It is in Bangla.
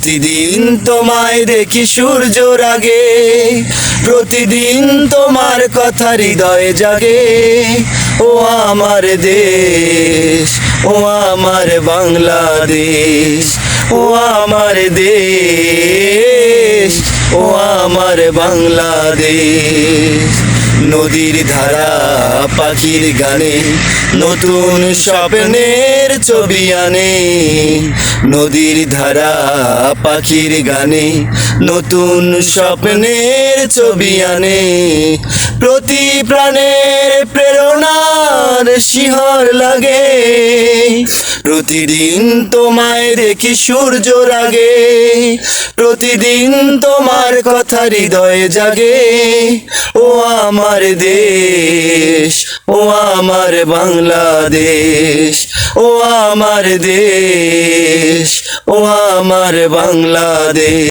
প্রতিদিন তোমায় দেখি সূর্যর আগে, প্রতিদিন তোমার কথা হৃদয়ে জাগে। ও আমার দেশ, ও আমার বাংলাদেশ, ও আমার দেশ, ও আমার বাংলাদেশ। নদীর ধারা পাখির গানে নতুন স্বপ্নের ছবি আনে। নদীর ধারা পাখির গানে নতুন স্বপ্নের ছবি আনে। প্রতি প্রাণের প্রেরণার শিহর লাগে। প্রতিদিন তোমায় দেখি সূর্যর আগে, প্রতিদিন তোমার কথা হৃদয়ে জাগে। ও আমার দেশ, ও আমার বাংলাদেশ, ও আমার দেশ, ও আমার বাংলাদেশ।